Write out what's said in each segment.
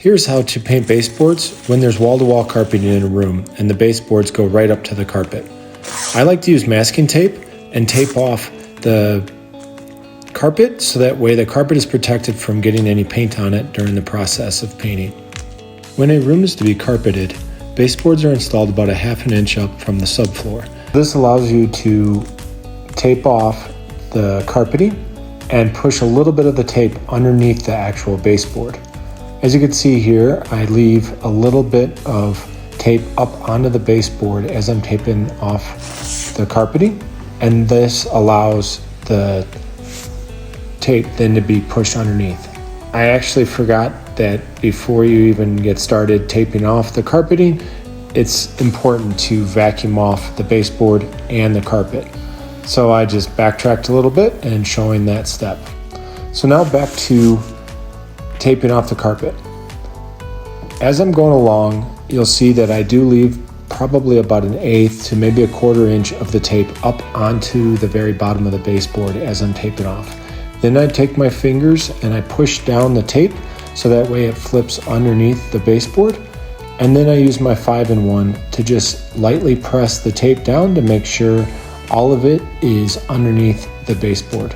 Here's how to paint baseboards when there's wall-to-wall carpeting in a room and the baseboards go right up to the carpet. I like to use masking tape and tape off the carpet so that way the carpet is protected from getting any paint on it during the process of painting. When a room is to be carpeted, baseboards are installed about a ½ inch up from the subfloor. This allows you to tape off the carpeting and push a little bit of the tape underneath the actual baseboard. As you can see here, I leave a little bit of tape up onto the baseboard as I'm taping off the carpeting, and this allows the tape then to be pushed underneath. I actually forgot that before you even get started taping off the carpeting, it's important to vacuum off the baseboard and the carpet. So I just backtracked a little bit and showing that step. So now back to taping off the carpet. As I'm going along, you'll see that I do leave probably about 1/8 to maybe 1/4 inch of the tape up onto the very bottom of the baseboard as I'm taping off. Then I take my fingers and I push down the tape so that way it flips underneath the baseboard. And then I use my 5-in-1 to just lightly press the tape down to make sure all of it is underneath the baseboard.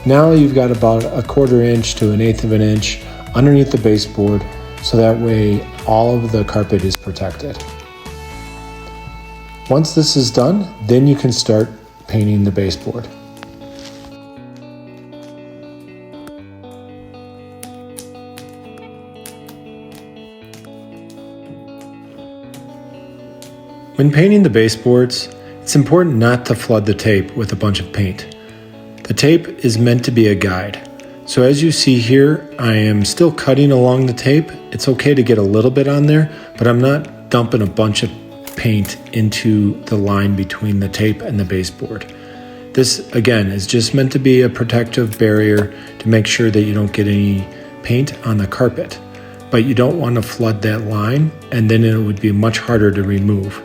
Now you've got about 1/4 inch to 1/8 of an inch underneath the baseboard, so that way all of the carpet is protected. Once this is done, then you can start painting the baseboard. When painting the baseboards, it's important not to flood the tape with a bunch of paint. The tape is meant to be a guide. So as you see here, I am still cutting along the tape. It's okay to get a little bit on there, but I'm not dumping a bunch of paint into the line between the tape and the baseboard. This, again, is just meant to be a protective barrier to make sure that you don't get any paint on the carpet. But you don't want to flood that line, and then it would be much harder to remove.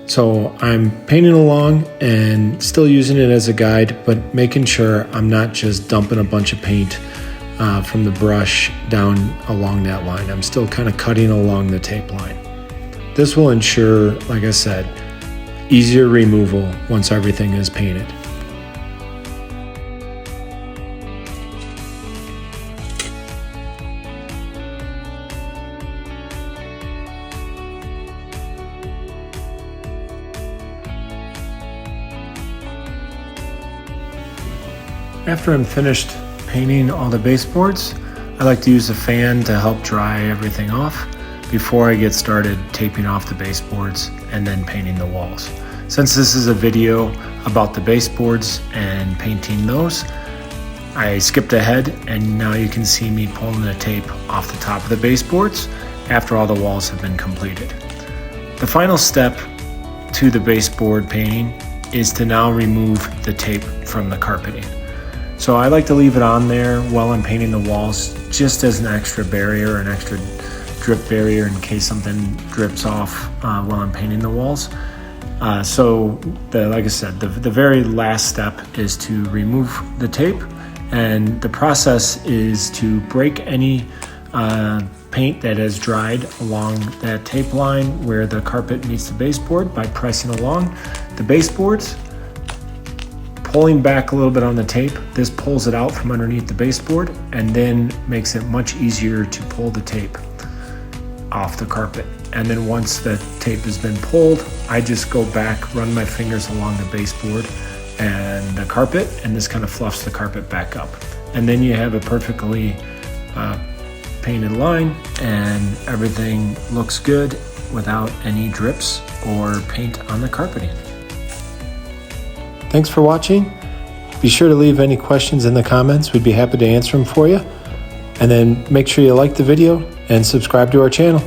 So I'm painting along and still using it as a guide, but making sure I'm not just dumping a bunch of paint from the brush down along that line. I'm still kind of cutting along the tape line. This will ensure, like I said, easier removal once everything is painted. After I'm finished painting all the baseboards, I like to use a fan to help dry everything off before I get started taping off the baseboards and then painting the walls. Since this is a video about the baseboards and painting those, I skipped ahead and now you can see me pulling the tape off the top of the baseboards after all the walls have been completed. The final step to the baseboard painting is to now remove the tape from the carpeting. So I like to leave it on there while I'm painting the walls just as an extra barrier, an extra drip barrier in case something drips off while I'm painting the walls. Like I said, the very last step is to remove the tape, and the process is to break any paint that has dried along that tape line where the carpet meets the baseboard by pressing along the baseboards, pulling back a little bit on the tape. This pulls it out from underneath the baseboard and then makes it much easier to pull the tape off the carpet. And then once the tape has been pulled, I just go back, run my fingers along the baseboard and the carpet, and this kind of fluffs the carpet back up. And then you have a perfectly painted line and everything looks good without any drips or paint on the carpeting. Thanks for watching. Be sure to leave any questions in the comments. We'd be happy to answer them for you. And then make sure you like the video and subscribe to our channel.